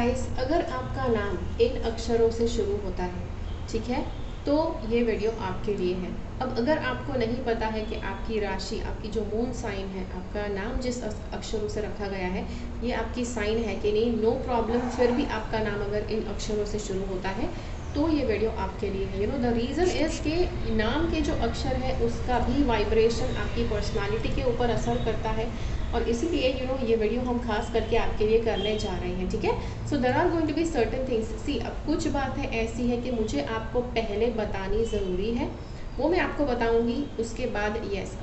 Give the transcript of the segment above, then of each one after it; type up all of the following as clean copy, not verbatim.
Guys, अगर आपका नाम इन अक्षरों से शुरू होता है, ठीक है, तो ये वीडियो आपके लिए है। अब अगर आपको नहीं पता है कि आपकी राशि, आपकी जो मून साइन है, आपका नाम जिस अक्षरों से रखा गया है ये आपकी साइन है कि नहीं, नो प्रॉब्लम। फिर भी आपका नाम अगर इन अक्षरों से शुरू होता है तो ये वीडियो आपके लिए है। द रीज़न इज़ के नाम के जो अक्षर है उसका भी वाइब्रेशन आपकी पर्सनालिटी के ऊपर असर करता है, और इसीलिए ये वीडियो हम खास करके आपके लिए करने जा रहे हैं, ठीक है। So there are going to be certain things. See, अब कुछ बातें ऐसी है कि मुझे आपको पहले बतानी ज़रूरी है, वो मैं आपको बताऊंगी। उसके बाद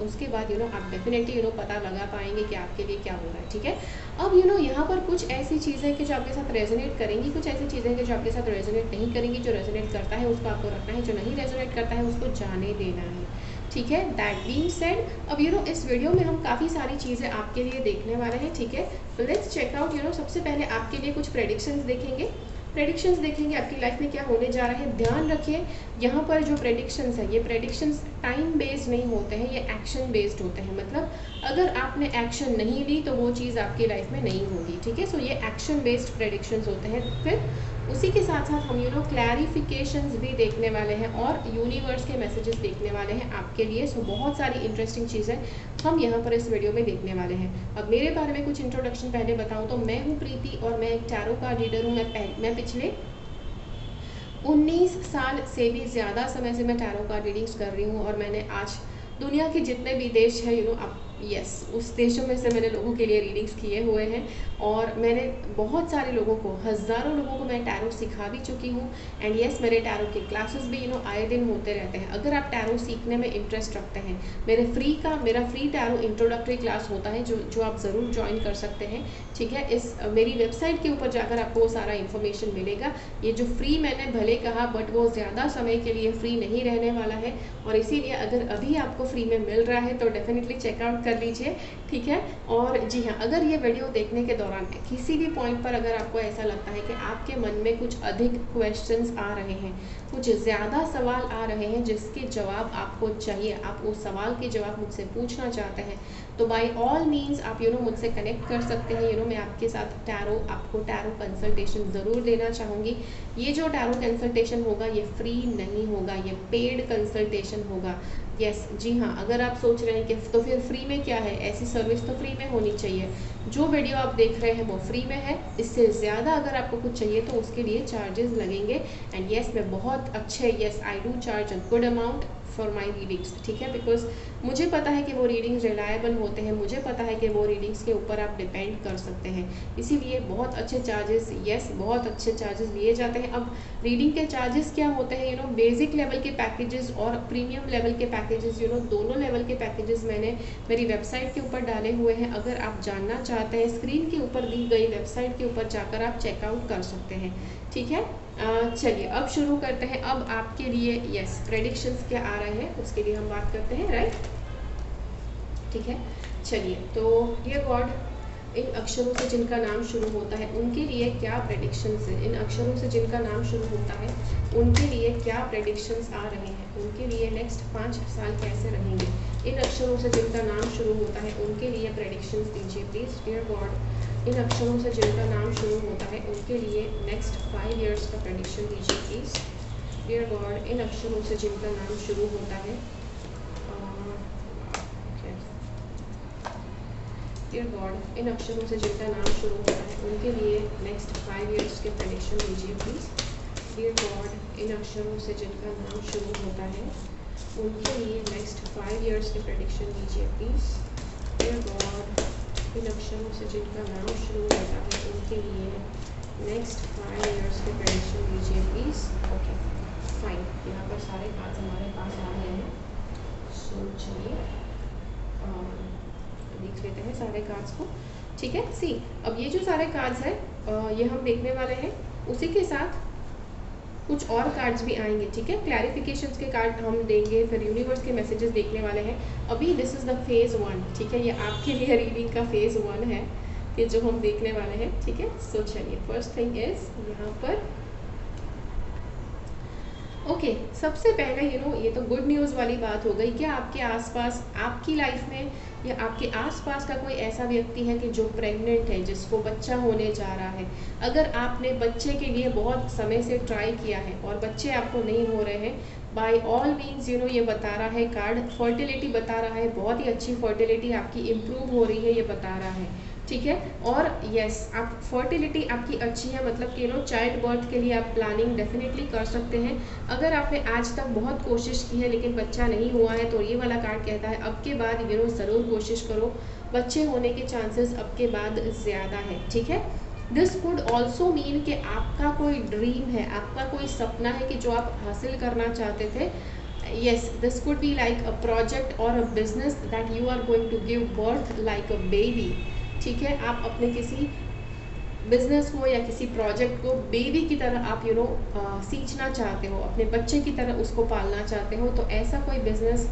उसके बाद आप डेफिनेटली पता लगा पाएंगे कि आपके लिए क्या हो रहा है, ठीक है। अब यहाँ पर कुछ ऐसी चीज़ें कि जो आपके साथ रेजोनेट करेंगी, कुछ ऐसी चीज़ें कि जो आपके साथ रेजोनेट नहीं करेंगी। जो रेजोनेट करता है उसको आपको रखना है, जो नहीं रेजोनेट करता है उसको जाने देना है, ठीक है। दैट बीइंग सेड, अब इस वीडियो में हम काफ़ी सारी चीज़ें आपके लिए देखने वाले हैं, ठीक है। Let's check out. सबसे पहले आपके लिए कुछ प्रेडिक्शंस देखेंगे। प्रेडिक्शंस देखेंगे आपकी लाइफ में क्या होने जा रहा है। ध्यान रखिए, यहाँ पर जो प्रेडिक्शंस है, ये प्रेडिक्शंस टाइम बेस्ड नहीं होते हैं, ये एक्शन बेस्ड होते हैं। मतलब अगर आपने एक्शन नहीं ली तो वो चीज़ आपकी लाइफ में नहीं होगी, ठीक है। सो ये एक्शन बेस्ड प्रेडिक्शंस होते हैं। फिर उसी के साथ साथ हम क्लैरिफिकेशंस भी देखने वाले हैं और यूनिवर्स के मैसेजेस देखने वाले हैं आपके लिए। सो बहुत सारी इंटरेस्टिंग चीज़ें हम यहाँ पर इस वीडियो में देखने वाले हैं। अब मेरे बारे में कुछ इंट्रोडक्शन पहले बताऊँ तो मैं हूँ प्रीति और मैं एक टैरो कार्ड रीडर हूँ। मैं पिछले 19 साल से भी ज़्यादा समय से मैं टैरो कार्ड रीडिंग्स कर रही हूँ, और मैंने आज दुनिया के जितने भी देश हैं उस देशों में से मैंने लोगों के लिए रीडिंग्स किए हुए हैं, और मैंने बहुत सारे लोगों को, हज़ारों लोगों को मैं टैरो सिखा भी चुकी हूँ। एंड यस, मेरे टैरो के क्लासेस भी आए दिन होते रहते हैं। अगर आप टैरो सीखने में इंटरेस्ट रखते हैं, मेरा फ्री टैरो इंट्रोडक्टरी क्लास होता है जो आप ज़रूर ज्वाइन कर सकते हैं, ठीक है। इस मेरी वेबसाइट के ऊपर जाकर आपको वो सारा इन्फॉर्मेशन मिलेगा। ये जो फ्री मैंने भले कहा, बट वो ज़्यादा समय के लिए फ्री नहीं रहने वाला है, और इसीलिए अगर अभी आपको फ्री में मिल रहा है तो डेफिनेटली चेकआउट कर लीजिए, ठीक है। और जी हाँ, अगर ये वीडियो देखने के दौरान किसी भी पॉइंट पर अगर आपको ऐसा लगता है कि आपके मन में कुछ अधिक क्वेश्चंस आ रहे हैं, कुछ ज़्यादा सवाल आ रहे हैं जिसके जवाब आपको चाहिए, आप उस सवाल के जवाब मुझसे पूछना चाहते हैं, तो बाय ऑल मीन्स आप मुझसे कनेक्ट कर सकते हैं। मैं आपके साथ आपको टैरो कंसल्टेशन ज़रूर देना चाहूँगी। ये जो टैरो कंसल्टेशन होगा ये फ्री नहीं होगा, ये पेड कंसल्टेशन होगा। यस, जी हाँ, अगर आप सोच रहे हैं कि तो फिर फ्री में क्या है, ऐसी सर्विस तो फ्री में होनी चाहिए। जो वीडियो आप देख रहे हैं वो फ्री में है, इससे ज़्यादा अगर आपको कुछ चाहिए तो उसके लिए चार्जेस लगेंगे। एंड यस, मैं बहुत अच्छे, yes I do charge a good amount for my readings, ठीक है। बिकॉज मुझे पता है कि वो रीडिंग्स रिलायबल होते हैं, मुझे पता है कि वो रीडिंग्स के ऊपर आप डिपेंड कर सकते हैं, इसीलिए बहुत अच्छे चार्जेस, बहुत अच्छे चार्जेस लिए जाते हैं। अब रीडिंग के चार्जेस क्या होते हैं, बेसिक लेवल के पैकेजेस और प्रीमियम लेवल के पैकेजेस, दोनों लेवल के पैकेजेस मैंने मेरी वेबसाइट के ऊपर डाले हुए हैं। अगर आप जानना चाहते हैं, स्क्रीन के ऊपर दी गई वेबसाइट के ऊपर जाकर आप चेकआउट कर सकते हैं, ठीक है। चलिए अब शुरू करते हैं। अब आपके लिए यस प्रेडिक्शंस क्या आ रहे हैं उसके लिए हम बात करते हैं, राइट, ठीक है। चलिए, तो डियर गॉड, इन अक्षरों से जिनका नाम शुरू होता है उनके लिए क्या प्रेडिक्शंस है, इन अक्षरों से जिनका नाम शुरू होता है उनके लिए क्या प्रेडिक्शंस आ रहे हैं, उनके लिए नेक्स्ट 5 साल कैसे रहेंगे। इन अक्षरों से जिनका नाम शुरू होता है उनके लिए प्रेडिक्शंस दीजिए प्लीज़ डियर गॉड। इन अक्षरों से जिनका नाम शुरू होता है उनके लिए नेक्स्ट 5 ईयर्स का प्रेडिक्शन दीजिए प्लीज़ डियर गॉड। इन अक्षरों से जिनका नाम शुरू होता है डियर गॉड, इन अक्षरों से जिनका नाम शुरू होता है उनके लिए नेक्स्ट 5 ईयर्स के प्रेडिक्शन दीजिए प्लीज़ डियर गॉड। इन अक्षरों से जिनका नाम शुरू होता है उनके लिए नेक्स्ट 5 ईयर्स के प्रेडिक्शन दीजिए प्लीज़ डियर गॉड। इन अक्षरों से जिनका नाम शुरू होता है उनके लिए नेक्स्ट 5 ईयर्स के प्रेडिक्शन दीजिए प्लीज़। ओके फाइन, यहाँ पर सारे कार्ड्स हमारे पास आ गए हैं। सो चलिए देख लेते हैं सारे कार्ड्स को, ठीक है। सी, अब ये जो सारे कार्ड्स हैं ये हम देखने वाले हैं, उसी के साथ कुछ और कार्ड्स भी आएंगे, ठीक है। क्लैरिफिकेशंस के कार्ड हम देंगे, फिर यूनिवर्स के मैसेजेस देखने वाले हैं। अभी दिस इज़ द फेज़ 1, ठीक है, ये आपके लिए रीडिंग का फेज़ 1 है कि जो हम देखने वाले हैं, ठीक है। सो चलिए, फर्स्ट थिंग इज़ यहाँ पर ओके, सबसे पहले ये तो गुड न्यूज़ वाली बात हो गई। क्या आपके आसपास, आपकी लाइफ में या आपके आसपास का कोई ऐसा व्यक्ति है कि जो प्रेग्नेंट है, जिसको बच्चा होने जा रहा है? अगर आपने बच्चे के लिए बहुत समय से ट्राई किया है और बच्चे आपको नहीं हो रहे हैं, बाय ऑल मीन्स ये बता रहा है कार्ड, फर्टिलिटी बता रहा है, बहुत ही अच्छी फर्टिलिटी आपकी इम्प्रूव हो रही है, ये बता रहा है। ठीक है। और यस, आप फर्टिलिटी आपकी अच्छी है, मतलब कि चाइल्ड बर्थ के लिए आप प्लानिंग डेफिनेटली कर सकते हैं। अगर आपने आज तक बहुत कोशिश की है लेकिन बच्चा नहीं हुआ है, तो ये वाला कार्ड कहता है अब के बाद ज़रूर कोशिश करो, बच्चे होने के चांसेस अब के बाद ज़्यादा है। ठीक है। दिस वुड ऑल्सो मीन कि आपका कोई ड्रीम है, आपका कोई सपना है कि जो आप हासिल करना चाहते थे। yes, this could be like a project or a business that you are going to give birth like a baby। ठीक है। आप अपने किसी बिजनेस को या किसी प्रोजेक्ट को बेबी की तरह आप सींचना चाहते हो, अपने बच्चे की तरह उसको पालना चाहते हो, तो ऐसा कोई बिजनेस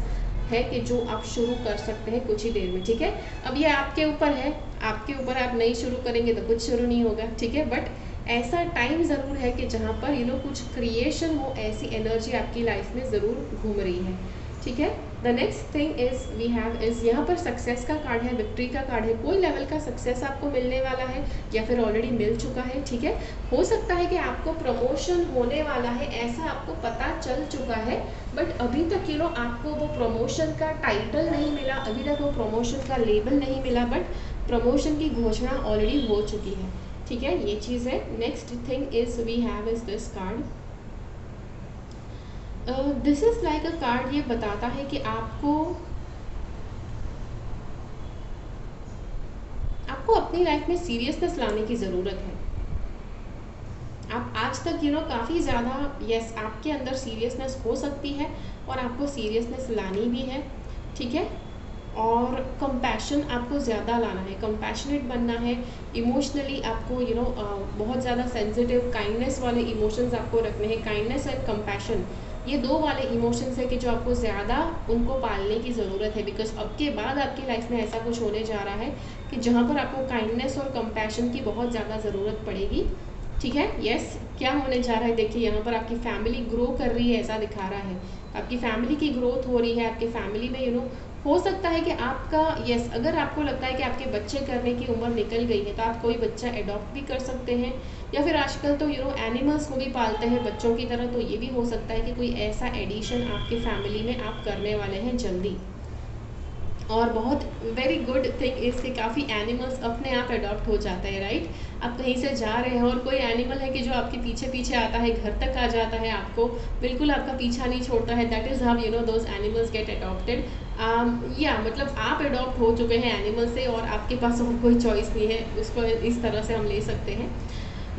है कि जो आप शुरू कर सकते हैं कुछ ही देर में। ठीक है। अब ये आपके ऊपर है, आपके ऊपर, आप नहीं शुरू करेंगे तो कुछ शुरू नहीं होगा। ठीक है। बट ऐसा टाइम ज़रूर है कि जहाँ पर कुछ क्रिएशन हो, ऐसी एनर्जी आपकी लाइफ में ज़रूर घूम रही है। ठीक है। The next thing is we have is यहाँ पर सक्सेस का कार्ड है, विक्ट्री का कार्ड है। कोई लेवल का सक्सेस आपको मिलने वाला है या फिर ऑलरेडी मिल चुका है। ठीक है। हो सकता है कि आपको प्रमोशन होने वाला है, ऐसा आपको पता चल चुका है, बट अभी तक आपको वो प्रमोशन का टाइटल नहीं मिला, अभी तक वो प्रमोशन का लेबल नहीं मिला, बट प्रमोशन की घोषणा ऑलरेडी हो चुकी है। ठीक है, ये चीज़ है। Next thing is we have is this card, this is like a card, ये बताता है कि आपको अपनी लाइफ में सीरियसनेस लाने की ज़रूरत है। आप आज तक काफ़ी ज़्यादा, यस, आपके अंदर सीरियसनेस हो सकती है और आपको सीरियसनेस लानी भी है। ठीक है। और कंपैशन आपको ज़्यादा लाना है, कंपैशनेट बनना है, इमोशनली आपको बहुत ज़्यादा सेंसिटिव, काइंडनेस वाले इमोशंस आपको रखने हैं। काइंडनेस एंड कंपैशन, ये दो वाले इमोशंस है कि जो आपको ज़्यादा उनको पालने की ज़रूरत है, बिकॉज अब के बाद आपकी लाइफ में ऐसा कुछ होने जा रहा है कि जहाँ पर आपको काइंडनेस और कंपैशन की बहुत ज़्यादा ज़रूरत पड़ेगी। ठीक है। यस, क्या होने जा रहा है, देखिए यहाँ पर आपकी फैमिली ग्रो कर रही है, ऐसा दिखा रहा है। आपकी फैमिली की ग्रोथ हो रही है, आपकी फैमिली में हो सकता है कि आपका, यस, अगर आपको लगता है कि आपके बच्चे करने की उम्र निकल गई है तो आप कोई बच्चा एडॉप्ट भी कर सकते हैं, या फिर आजकल तो एनिमल्स को भी पालते हैं बच्चों की तरह, तो ये भी हो सकता है कि कोई ऐसा एडिशन आपकी फैमिली में आप करने वाले हैं जल्दी। और बहुत वेरी गुड थिंग इससे काफ़ी एनिमल्स अपने आप अडॉप्ट हो जाते हैं, राइट। आप कहीं से जा रहे हैं और कोई एनिमल है कि जो आपके पीछे पीछे आता है, घर तक आ जाता है, आपको बिल्कुल आपका पीछा नहीं छोड़ता है, that is how those animals gate adopted. या मतलब आप अडॉप्ट हो चुके हैं एनिमल से और आपके पास और कोई चॉइस नहीं है, उसको इस तरह से हम ले सकते हैं।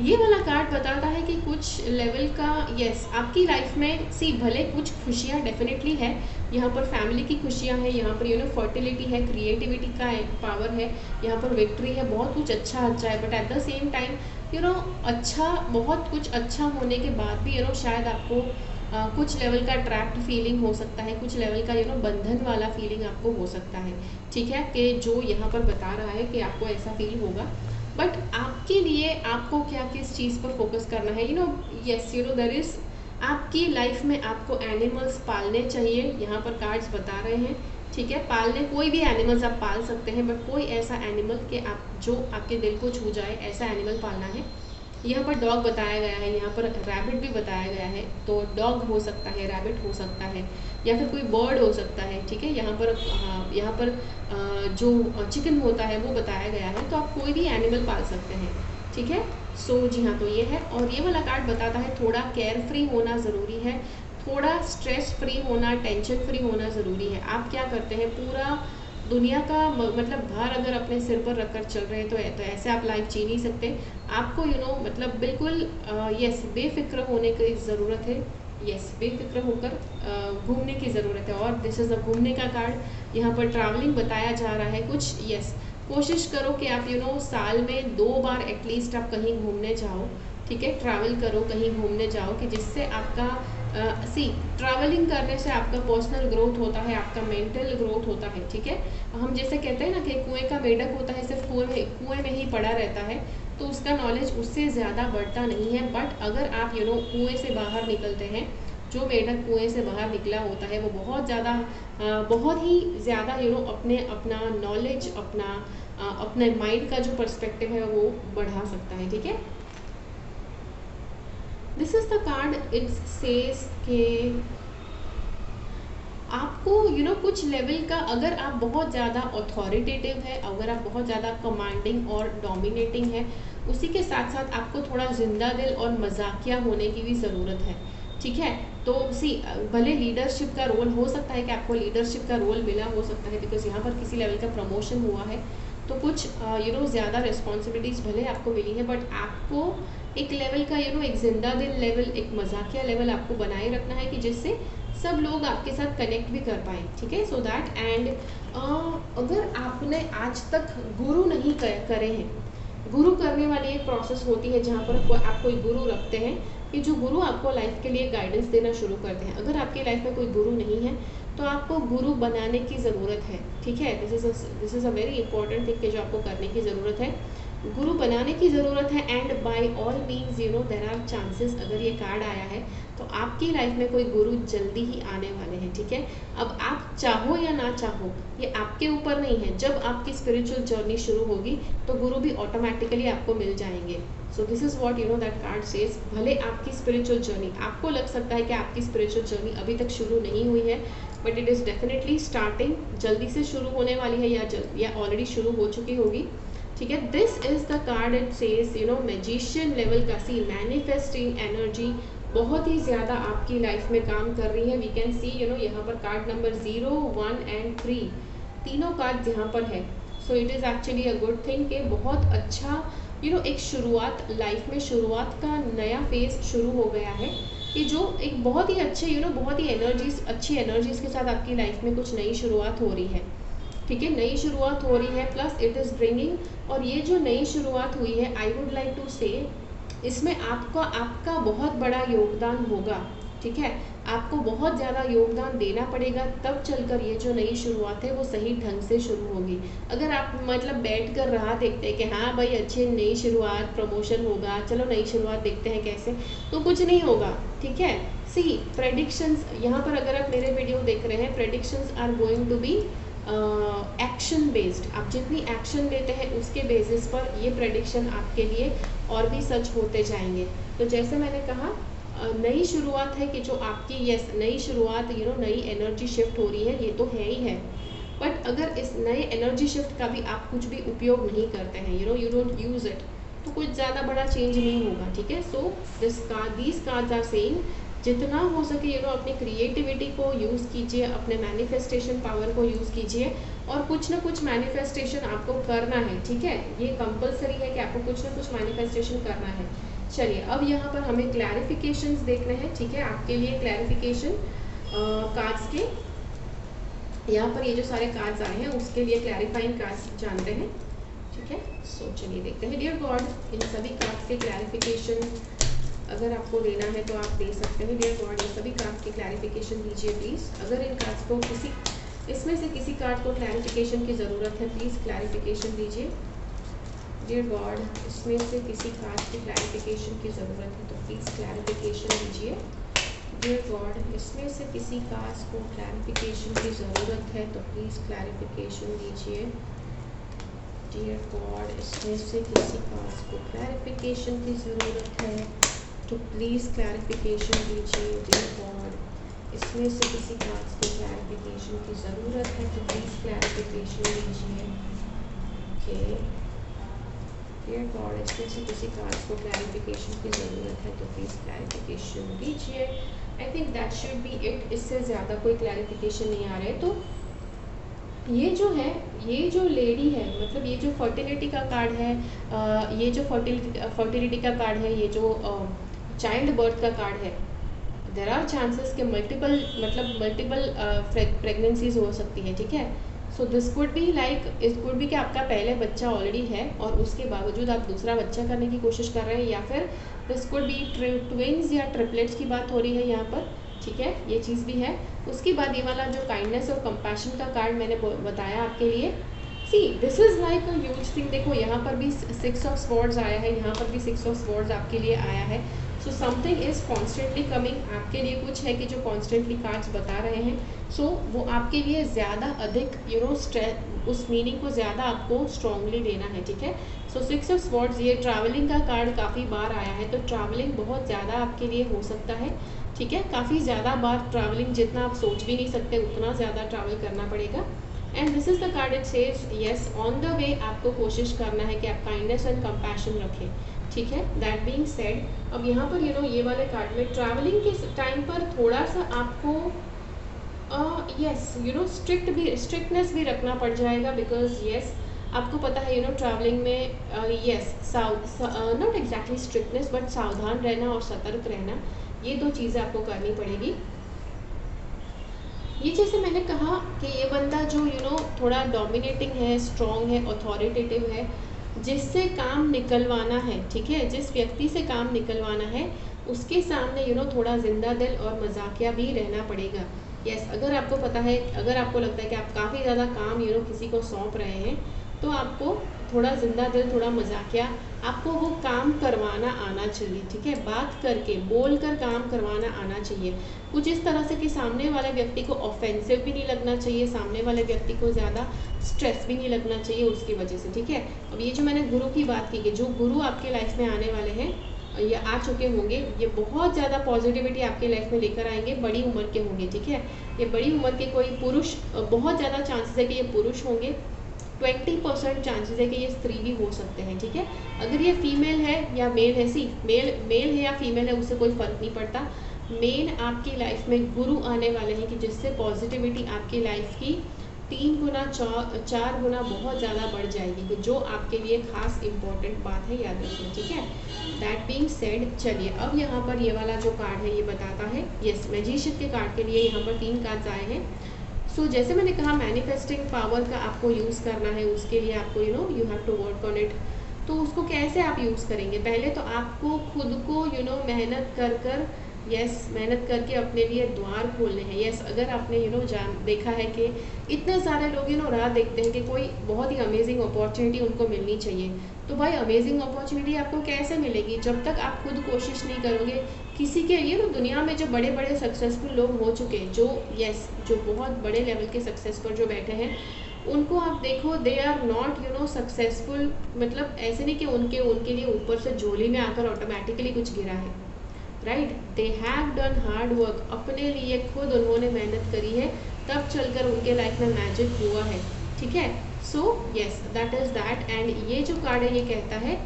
ये वाला कार्ड बताता है कि कुछ लेवल का, यस, आपकी लाइफ में भले कुछ खुशियाँ डेफिनेटली है, यहाँ पर फैमिली की खुशियाँ हैं, यहाँ पर फर्टिलिटी है, क्रिएटिविटी का पावर है, यहाँ पर विक्ट्री है, बहुत कुछ अच्छा है, but at the same time अच्छा, बहुत कुछ अच्छा होने के बाद भी शायद आपको कुछ लेवल का ट्रैप्ड फीलिंग हो सकता है, कुछ लेवल का बंधन वाला फीलिंग आपको हो सकता है। ठीक है, कि जो यहाँ पर बता रहा है कि आपको ऐसा फील होगा, बट आपके लिए आपको क्या, किस चीज़ पर फोकस करना है, यस, देयर इज, आपकी लाइफ में आपको एनिमल्स पालने चाहिए, यहाँ पर कार्ड्स बता रहे हैं। ठीक है, पालने, कोई भी एनिमल्स आप पाल सकते हैं, बट कोई ऐसा एनिमल कि आप जो आपके दिल को छू जाए, ऐसा एनिमल पालना है। यहाँ पर डॉग बताया गया है, यहाँ पर रैबिट भी बताया गया है, तो डॉग हो सकता है, रैबिट हो सकता है, या फिर कोई बर्ड हो सकता है। ठीक है, यहाँ पर जो चिकन होता है वो बताया गया है, तो आप कोई भी एनिमल पाल सकते हैं। ठीक है। सो जी हाँ, तो ये है। और ये वाला कार्ड बताता है थोड़ा केयर फ्री होना ज़रूरी है, थोड़ा स्ट्रेस फ्री होना, टेंशन फ्री होना ज़रूरी है। आप क्या करते हैं, पूरा दुनिया का मतलब भार अगर अपने सिर पर रखकर चल रहे हैं तो ऐसे आप लाइफ जी नहीं सकते। आपको मतलब बिल्कुल यस, बेफिक्र होने की ज़रूरत है, यस, बेफिक्र होकर घूमने की ज़रूरत है। और दिस इज़ अ घूमने का कार्ड, यहाँ पर ट्रैवलिंग बताया जा रहा है कुछ। यस, कोशिश करो कि आप साल में 2 बार एटलीस्ट आप कहीं घूमने जाओ। ठीक है, ट्रैवल करो, कहीं घूमने जाओ, कि जिससे आपका ट्रैवलिंग करने से आपका पर्सनल ग्रोथ होता है, आपका मेंटल ग्रोथ होता है। ठीक है, हम जैसे कहते हैं ना कि कुएं का मेंढक होता है, सिर्फ कुएं में ही पड़ा रहता है, तो उसका नॉलेज उससे ज़्यादा बढ़ता नहीं है। बट अगर आप कुएं से बाहर निकलते हैं, जो मेढक कुएं से बाहर निकला होता है वो बहुत ही ज़्यादा अपना नॉलेज, अपने माइंड का जो पर्सपेक्टिव है वो बढ़ा सकता है, ठीक है। This is the card, it says के आपको कुछ लेवल का, अगर आप बहुत ज़्यादा अथॉरिटेटिव है, अगर आप बहुत ज़्यादा कमांडिंग और डोमिनेटिंग है, उसी के साथ साथ आपको थोड़ा जिंदा दिल और मजाकिया होने की भी ज़रूरत है, ठीक है। तो भले लीडरशिप का रोल हो सकता है कि आपको लीडरशिप का रोल मिला हो सकता है, बिकॉज यहाँ पर किसी लेवल का प्रमोशन हुआ है, तो कुछ ज़्यादा रिस्पॉन्सिबिलिटीज़ भले आपको मिली है, बट आपको एक लेवल का एक जिंदा दिल लेवल, एक मजाकिया लेवल आपको बनाए रखना है कि जिससे सब लोग आपके साथ कनेक्ट भी कर पाए, ठीक है। सो दैट एंड अगर आपने आज तक गुरु नहीं करे हैं, गुरु करने वाली एक प्रोसेस होती है जहाँ पर आप कोई गुरु रखते हैं कि जो गुरु आपको लाइफ के लिए गाइडेंस देना शुरू करते हैं। अगर आपकी लाइफ में कोई गुरु नहीं है तो आपको गुरु बनाने की ज़रूरत है, ठीक है। This is a very important thing कि जो आपको करने की ज़रूरत है, गुरु बनाने की ज़रूरत है। And by all means there are chances, अगर ये कार्ड आया है तो आपकी लाइफ में कोई गुरु जल्दी ही आने वाले हैं, ठीक है। अब आप चाहो या ना चाहो ये आपके ऊपर नहीं है, जब आपकी स्पिरिचुअल जर्नी शुरू होगी तो गुरु भी ऑटोमेटिकली आपको मिल जाएंगे। So this is what that card says. भले आपकी स्पिरिचुअल जर्नी, आपको लग सकता है कि आपकी स्पिरिचुअल जर्नी अभी तक शुरू नहीं हुई है, but it is definitely starting, जल्दी से शुरू होने वाली है या ऑलरेडी शुरू हो चुकी होगी, ठीक है। This is the card, it says magician level का, सी मैनिफेस्टिंग एनर्जी बहुत ही ज़्यादा आपकी लाइफ में काम कर रही है। वी कैन सी यहाँ पर कार्ड नंबर 0, 1 एंड 3 तीनों कार्ड यहाँ पर है। So it is actually a good thing कि बहुत अच्छा एक शुरुआत, लाइफ में शुरुआत का नया फेज शुरू हो गया है कि जो एक बहुत ही अच्छे बहुत ही अच्छी एनर्जीज के साथ आपकी लाइफ में कुछ नई शुरुआत हो रही है, ठीक है। नई शुरुआत हो रही है, प्लस इट इज़ ब्रिंगिंग, और ये जो नई शुरुआत हुई है, आई वुड लाइक टू से इसमें आपका बहुत बड़ा योगदान होगा, ठीक है। आपको बहुत ज़्यादा योगदान देना पड़ेगा, तब चलकर ये जो नई शुरुआत है वो सही ढंग से शुरू होगी। अगर आप बैठ कर राह देखते हैं कि हाँ भाई अच्छी नई शुरुआत, प्रमोशन होगा, चलो नई शुरुआत देखते हैं कैसे, तो कुछ नहीं होगा, ठीक है। सी प्रेडिक्शंस, यहाँ पर अगर आप मेरे वीडियो देख रहे हैं, predictions are going to be action based. आप जितनी एक्शन लेते हैं उसके बेसिस पर ये प्रेडिक्शन आपके लिए और भी सच होते जाएंगे। तो जैसे मैंने कहा, नई शुरुआत है कि जो आपकी नई शुरुआत, नई एनर्जी शिफ्ट हो रही है, ये तो है ही है, बट अगर इस नए एनर्जी शिफ्ट का भी आप कुछ भी उपयोग नहीं करते हैं, यू डोंट यूज़ इट, तो कुछ ज़्यादा बड़ा चेंज नहीं होगा, ठीक है। So these cards are saying जितना हो सके अपनी क्रिएटिविटी को यूज़ कीजिए, अपने मैनिफेस्टेशन पावर को यूज़ कीजिए, और कुछ ना कुछ मैनिफेस्टेशन आपको करना है, ठीक है। ये कंपलसरी है कि आपको कुछ ना कुछ मैनिफेस्टेशन करना है। चलिए, अब यहाँ पर हमें क्लैरिफिकेशंस देखने हैं, ठीक है। आपके लिए क्लैरिफिकेशन कार्ड्स के, यहाँ पर ये जो सारे कार्ड्स आए हैं उसके लिए क्लैरिफाइंग कार्ड्स जानते हैं, ठीक है। सो चलिए देखते हैं। डियर गॉड, इन सभी कार्ड्स के क्लैरिफिकेशन अगर आपको लेना है तो आप दे सकते हैं। डियर गॉड, इन सभी कार्ड्स की क्लैरिफिकेशन दीजिए प्लीज़। अगर इन कार्ड्स को इसमें से किसी कार्ड को क्लैरिफिकेशन की ज़रूरत है, प्लीज़ क्लैरिफिकेशन दीजिए। डियर गॉड, इसमें से किसी कार्ड की क्लैरिफिकेशन की ज़रूरत है तो प्लीज़ क्लैरिफिकेशन दीजिए। डियर गॉड, इसमें से किसी कार्ड को क्लैरिफिकेशन की ज़रूरत है तो प्लीज़ क्लैरिफिकेशन दीजिए। डियर गॉड, इसमें से किसी कार्ड को क्लैरिफिकेशन की ज़रूरत है तो प्लीज़ क्लैरिफिकेशन दीजिए। डियर गॉड, इसमें से किसी कार्ड को क्लैरिफिकेशन की ज़रूरत है तो प्लीज़ क्लैरिफिकेशन दीजिए। ओके, डियर गॉड, इसमें से किसी कार्ड को क्लैरिफिकेशन की ज़रूरत है तो प्लीज़ क्लैरिफिकेशन दीजिए। I think that should be it. इससे ज़्यादा कोई क्लैरिफिकेशन नहीं आ रहा है। तो ये जो है, ये जो लेडी है, ये जो फर्टिलिटी का कार्ड है, ये जो फर्टिलिटी का कार्ड है, ये जो चाइल्ड बर्थ का कार्ड है, देर आर चांसेस के मल्टीपल प्रेगनेंसीज हो सकती है, ठीक है। So this could be it could be कि आपका पहले बच्चा ऑलरेडी है और उसके बावजूद आप दूसरा बच्चा करने की कोशिश कर रहे हैं, या फिर दिस कुड बी ट्विंस या ट्रिपलेट्स की बात हो रही है यहाँ पर, ठीक है। ये चीज़ भी है। उसके बाद ये वाला जो काइंडनेस और कंपैशन का कार्ड मैंने बताया आपके लिए, see this is like a huge thing. देखो यहाँ पर भी 6 ऑफ स्वॉर्ड्स आया है, यहाँ पर भी 6 ऑफ स्वॉर्ड्स आपके लिए आया है। So something is constantly coming, आपके लिए कुछ है कि जो कॉन्स्टेंटली कार्ड्स बता रहे हैं। सो वो आपके लिए ज़्यादा अधिक स्ट्रेस, उस मीनिंग को ज़्यादा आपको स्ट्रांगली लेना है, ठीक है। सो 6 ऑफ स्वॉर्ड्स, ये ट्रैवलिंग का कार्ड काफ़ी बार आया है, तो ट्रैवलिंग बहुत ज़्यादा आपके लिए हो सकता है, ठीक है। काफ़ी ज़्यादा बार ट्रैवलिंग, जितना आप सोच भी नहीं सकते उतना ज़्यादा ट्रैवल करना पड़ेगा। And this is the card, it says yes on the way, आपको कोशिश करना है कि आप काइंडनेस एंड कंपैशन रखें, ठीक है। दैट बीइंग सेड, अब यहाँ पर ये वाले कार्ड में ट्रैवलिंग के टाइम पर थोड़ा सा आपको स्ट्रिक्टनेस भी रखना पड़ जाएगा, बिकॉज आपको पता है ट्रैवलिंग में नॉट एग्जैक्टली स्ट्रिक्टनेस बट सावधान रहना और सतर्क रहना, ये दो चीज़ें आपको करनी पड़ेगी। ये जैसे मैंने कहा कि ये बंदा जो थोड़ा डोमिनेटिंग है, स्ट्रॉन्ग है, अथॉरिटेटिव है, जिससे काम निकलवाना है, ठीक है, जिस व्यक्ति से काम निकलवाना है उसके सामने थोड़ा जिंदा दिल और मजाकिया भी रहना पड़ेगा। अगर आपको पता है, अगर आपको लगता है कि आप काफ़ी ज़्यादा काम किसी को सौंप रहे हैं, तो आपको थोड़ा जिंदा दिल, थोड़ा मजाकिया, आपको वो काम करवाना आना चाहिए, ठीक है। बात करके, बोल कर काम करवाना आना चाहिए, कुछ इस तरह से कि सामने वाले व्यक्ति को ऑफेंसिव भी नहीं लगना चाहिए, सामने वाले व्यक्ति को ज़्यादा स्ट्रेस भी नहीं लगना चाहिए उसकी वजह से, ठीक है। अब ये जो मैंने गुरु की बात की कि जो गुरु आपके लाइफ में आने वाले हैं, ये आ चुके होंगे, ये बहुत ज़्यादा पॉजिटिविटी आपके लाइफ में लेकर आएंगे, बड़ी उम्र के होंगे, ठीक है। ये बड़ी उम्र के कोई पुरुष, बहुत ज़्यादा चांसेस है कि ये पुरुष होंगे, 20% चांसेस है कि ये स्त्री भी हो सकते हैं, ठीक है। अगर ये फीमेल है या मेल है, मेल है या फीमेल है उससे कोई फ़र्क नहीं पड़ता। मेन आपकी लाइफ में गुरु आने वाले हैं कि जिससे पॉजिटिविटी आपकी लाइफ की 3 गुना 4 गुना बहुत ज़्यादा बढ़ जाएगी, कि जो आपके लिए खास इम्पोर्टेंट बात है, याद रखना, ठीक है। दैट बीइंग सेड, चलिए अब यहाँ पर ये वाला जो कार्ड है ये बताता है, मैजिशियन के कार्ड के लिए यहाँ पर 3 कार्ड्स आए हैं। सो जैसे मैंने कहा, मैनिफेस्टिंग पावर का आपको यूज़ करना है, उसके लिए आपको you have to work on it. तो उसको कैसे आप यूज़ करेंगे? पहले तो आपको खुद को मेहनत कर मेहनत करके अपने लिए द्वार खोलने हैं। अगर आपने देखा है कि इतने सारे लोग राह देखते हैं कि कोई बहुत ही अमेजिंग अपॉर्चुनिटी उनको मिलनी चाहिए, तो भाई अमेजिंग अपॉर्चुनिटी आपको कैसे मिलेगी जब तक आप खुद कोशिश नहीं करोगे। किसी के दुनिया में जो बड़े बड़े सक्सेसफुल लोग हो चुके हैं, जो बहुत बड़े लेवल के सक्सेस पर जो बैठे हैं, उनको आप देखो, दे आर नॉट सक्सेसफुल, मतलब ऐसे नहीं कि उनके लिए ऊपर से झोली में आकर ऑटोमेटिकली कुछ गिरा है, right. They have done hard work, अपने लिए खुद उन्होंने मेहनत करी है, तब चलकर उनके लाइफ में मैजिक हुआ है, ठीक है। So that is that. And ये जो कार्ड है ये कहता है,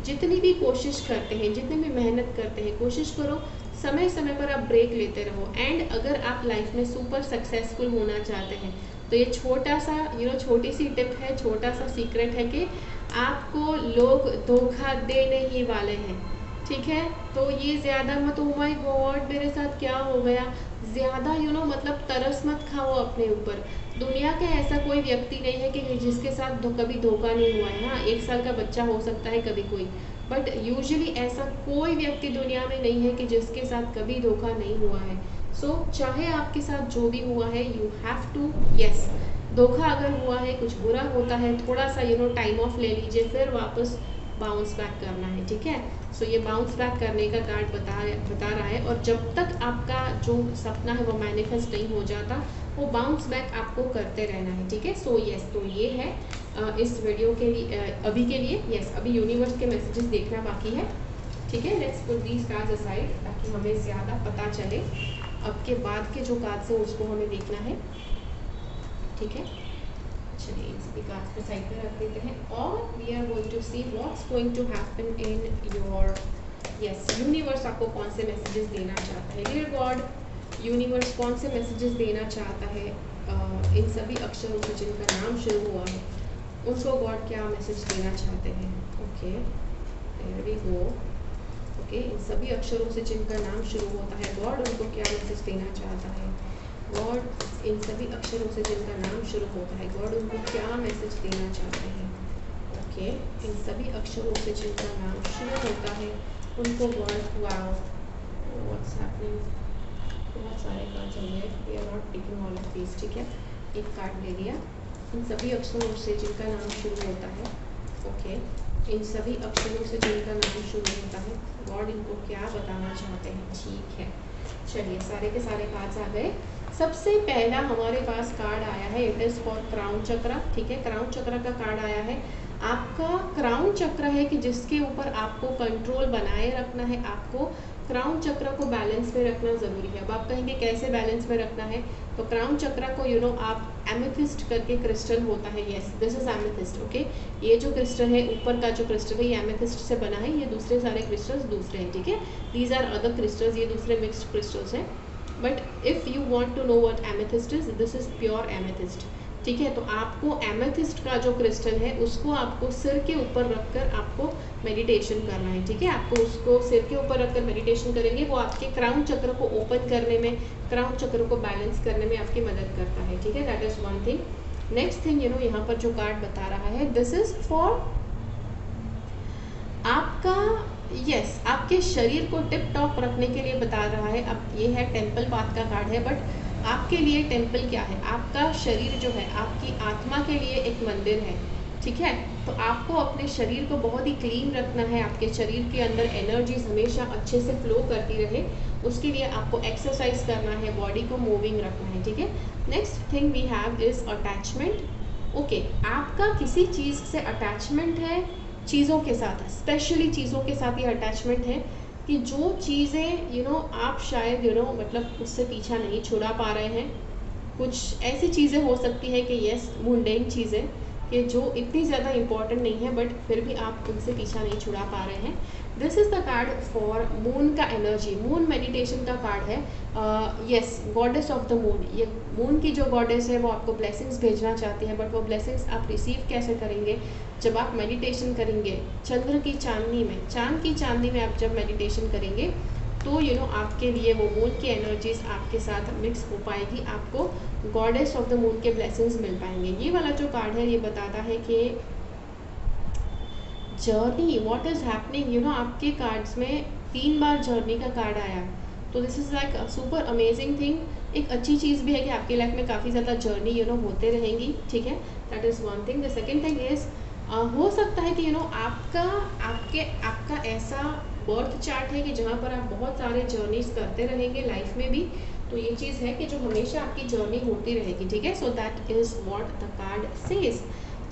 जितनी भी कोशिश करते हैं, जितनी भी मेहनत करते हैं, कोशिश करो समय समय पर आप ब्रेक लेते रहो। एंड अगर आप लाइफ में सुपर सक्सेसफुल होना चाहते हैं, तो ये छोटा सा छोटी सी टिप है, छोटा सा सीक्रेट है कि आपको लोग धोखा देने ही वाले हैं, ठीक है। तो ये ज़्यादा मत, ओ माय गॉड मेरे साथ क्या हो गया, ज़्यादा मतलब तरस मत खाओ अपने ऊपर। दुनिया का ऐसा कोई व्यक्ति नहीं है कि जिसके साथ कभी धोखा नहीं हुआ है। हाँ, 1 साल का बच्चा हो सकता है कभी कोई, बट यूजुअली ऐसा कोई व्यक्ति दुनिया में नहीं है कि जिसके साथ कभी धोखा नहीं हुआ है। सो चाहे आपके साथ जो भी हुआ है, यू हैव टू धोखा अगर हुआ है, कुछ बुरा होता है, थोड़ा सा टाइम ऑफ ले लीजिए, फिर वापस बाउंस बैक करना है, ठीक है। सो ये बाउंस बैक करने का कार्ड बता रहा है। और जब तक आपका जो सपना है वो मैनिफेस्ट नहीं हो जाता, वो बाउंस बैक आपको करते रहना है, ठीक है। सो तो ये है इस वीडियो के लिए, अभी के लिए। अभी यूनिवर्स के मैसेजेस देखना बाकी है, ठीक है। Let's put these cards aside, ताकि हमें ज़्यादा पता चले। अब के बाद के जो कार्ड्स हैं उसको हमें देखना है, ठीक है। चलिए इन सभी कार्ड्स को साइड पे रख देते हैं, और we are going to see what's going to happen in your universe. आपको कौन से मैसेजेस देना चाहता है? डियर गॉड, यूनिवर्स कौन से मैसेजेस देना चाहता है इन सभी अक्षरों से जिनका नाम शुरू हुआ है, उनको गॉड क्या मैसेज देना चाहते हैं? Okay, there we go. Okay, इन सभी अक्षरों से जिनका नाम शुरू होता है, गॉड उनको क्या मैसेज देना चाहता है? गॉड इन सभी अक्षरों से जिनका नाम शुरू होता है, गॉड उनको क्या मैसेज देना चाहते हैं? ओके, इन सभी अक्षरों से जिनका नाम शुरू होता है, उनको गॉड, वाओ व्हाट्स हैपनिंग, बहुत सारे कार्ड्स हो गए, we are not taking all of these, ठीक है। एक कार्ड ले लिया। इन सभी अक्षरों से जिनका नाम शुरू होता है, ओके, इन सभी अक्षरों से जिनका नाम शुरू होता है, गॉड इनको क्या बताना चाहते हैं। ठीक है, चलिए सारे के सारे कार्ड्स आ गए। सबसे पहला हमारे पास कार्ड आया है, इट इज़ फॉर क्राउन चक्र। ठीक है, क्राउन चक्र का कार्ड आया है। आपका क्राउन चक्र है कि जिसके ऊपर आपको कंट्रोल बनाए रखना है, आपको क्राउन चक्र को बैलेंस में रखना ज़रूरी है। अब आप कहेंगे कैसे बैलेंस में रखना है, तो क्राउन चक्र को आप एमेथिस्ट करके क्रिस्टल होता है, yes this is amethyst. Okay, ये जो क्रिस्टल है, ऊपर का जो क्रिस्टल है, ये एमेथिस्ट से बना है। ये दूसरे सारे क्रिस्टल्स दूसरे हैं। ठीक है, दीज आर अदर क्रिस्टल्स, ये दूसरे मिक्स्ड क्रिस्टल्स हैं। But if you want to know what amethyst is, this is pure amethyst. ठीक है, तो आपको एमेथिस्ट का जो क्रिस्टल है उसको आपको सिर के ऊपर रखकर आपको मेडिटेशन करना है। ठीक है, आपको उसको सिर के ऊपर रखकर मेडिटेशन करेंगे, वो आपके क्राउन चक्र को ओपन करने में, क्राउन चक्र को बैलेंस करने में आपकी मदद करता है। ठीक है, that is one thing. Next thing यहाँ पर जो कार्ड बता रहा है, दिस इज फॉर आपका आपके शरीर को टिप टॉप रखने के लिए बता रहा है। अब ये है टेम्पल पाथ का कार्ड है, बट आपके लिए टेम्पल क्या है, आपका शरीर जो है आपकी आत्मा के लिए एक मंदिर है। ठीक है, तो आपको अपने शरीर को बहुत ही क्लीन रखना है, आपके शरीर के अंदर एनर्जीज हमेशा अच्छे से फ्लो करती रहे, उसके लिए आपको एक्सरसाइज करना है, बॉडी को मूविंग रखना है। ठीक है, next thing we have is attachment. Okay, आपका किसी चीज़ से अटैचमेंट है, चीज़ों के साथ, स्पेशली चीज़ों के साथ ये अटैचमेंट है कि जो चीज़ें आप शायद मतलब उससे पीछा नहीं छुड़ा पा रहे हैं। कुछ ऐसी चीज़ें हो सकती है कि यस मुंडेन चीज़ें कि जो इतनी ज़्यादा इम्पॉर्टेंट नहीं है, बट फिर भी आप उनसे पीछा नहीं छुड़ा पा रहे हैं। This is the card for moon का एनर्जी, मून मेडिटेशन का कार्ड है। Yes, goddess of the moon, ये मून की जो गॉडेस है वो आपको ब्लेसिंग्स भेजना चाहती है, बट वो ब्लेसिंग्स आप रिसीव कैसे करेंगे, जब आप मेडिटेशन करेंगे चंद्र की चांदनी में, चांद की चांदनी में आप जब मेडिटेशन करेंगे तो आपके लिए वो मून की एनर्जीज आपके साथ मिक्स हो पाएगी, आपको गॉडेस ऑफ द मून के ब्लेसिंग्स मिल पाएंगे। ये वाला जो कार्ड है ये बताता है कि जर्नी, व्हाट इज़ हैपनिंग, आपके कार्ड्स में 3 बार जर्नी का कार्ड आया, तो this is like super amazing thing. एक अच्छी चीज़ भी है कि आपकी लाइफ में काफ़ी ज़्यादा जर्नी होते रहेंगी। ठीक है, that is one thing. The second thing is हो सकता है कि आपका ऐसा बर्थ चार्ट है कि जहाँ पर आप बहुत सारे जर्नीज करते रहेंगे लाइफ में भी, तो ये चीज़ है कि जो हमेशा आपकी जर्नी होती रहेगी। ठीक है, so that is what the card says.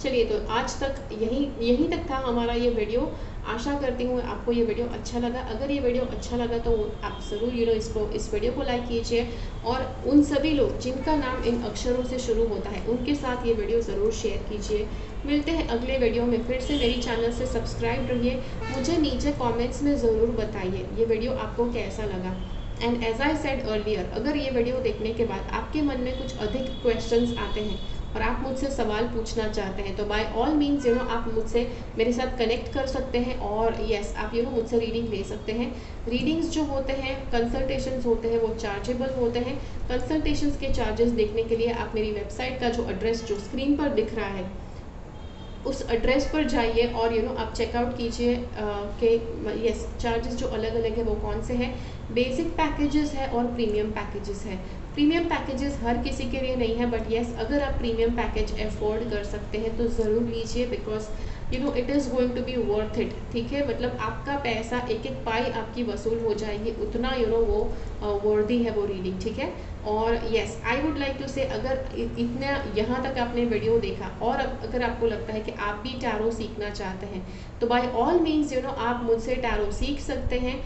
चलिए, तो आज तक यहीं तक था हमारा ये वीडियो। आशा करती हूँ आपको ये वीडियो अच्छा लगा। अगर ये वीडियो अच्छा लगा तो आप ज़रूर इस वीडियो को लाइक कीजिए, और उन सभी लोग जिनका नाम इन अक्षरों से शुरू होता है उनके साथ ये वीडियो ज़रूर शेयर कीजिए। मिलते हैं अगले वीडियो में, फिर से मेरी चैनल से सब्सक्राइब रहिए। मुझे नीचे कमेंट्स में ज़रूर बताइए ये वीडियो आपको कैसा लगा। And as I said earlier, अगर ये वीडियो देखने के बाद आपके मन में कुछ अधिक क्वेश्चंस आते हैं और आप मुझसे सवाल पूछना चाहते हैं, तो बाय ऑल मीन्स आप मुझसे मेरे साथ कनेक्ट कर सकते हैं, और यस आप मुझसे रीडिंग ले सकते हैं। रीडिंग्स जो होते हैं, कंसल्टेशंस होते हैं, वो चार्जेबल होते हैं। कंसल्टेशंस के चार्जेस देखने के लिए आप मेरी वेबसाइट का जो एड्रेस जो स्क्रीन पर दिख रहा है उस एड्रेस पर जाइए, और आप चेकआउट कीजिए कि यस चार्जेस जो अलग अलग है वो कौन से हैं। बेसिक पैकेजेस है और प्रीमियम पैकेजेस है। प्रीमियम पैकेजेस हर किसी के लिए नहीं है, बट यस अगर आप प्रीमियम पैकेज अफोर्ड कर सकते हैं तो ज़रूर लीजिए, because it is going to be worth it. ठीक है, मतलब आपका पैसा एक एक पाई आपकी वसूल हो जाएगी, उतना वो वर्दी है वो रीडिंग। ठीक है, और yes I would like to say, अगर इतना यहाँ तक आपने वीडियो देखा और अगर आपको लगता है कि आप भी टैरो सीखना चाहते हैं, तो बाय ऑल मीन्स आप मुझसे टैरो सीख सकते हैं।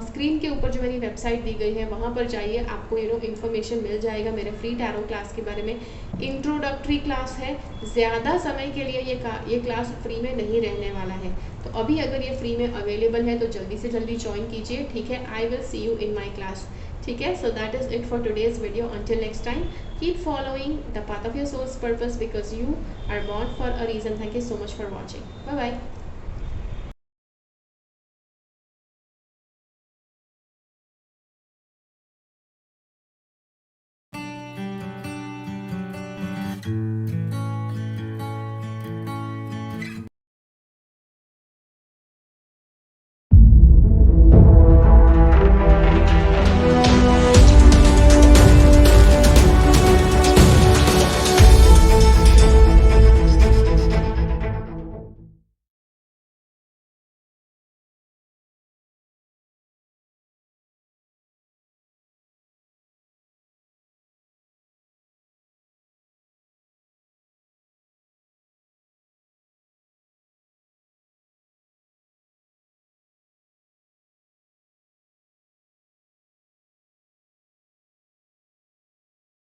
स्क्रीन के ऊपर जो मेरी वेबसाइट दी गई है वहाँ पर जाइए, आपको इन्फॉर्मेशन मिल जाएगा मेरे फ्री टैरो क्लास के बारे में। इंट्रोडक्टरी क्लास है, ज़्यादा समय के लिए ये क्लास फ्री में नहीं रहने वाला है, तो अभी अगर ये फ्री में अवेलेबल है तो जल्दी से जल्दी ज्वाइन कीजिए। ठीक है, I will see you in my class. ठीक है, so that is it for today's video. Until next time, keep following the path of your soul's purpose, because you are born for a reason. Thank you so much for watching. Bye bye.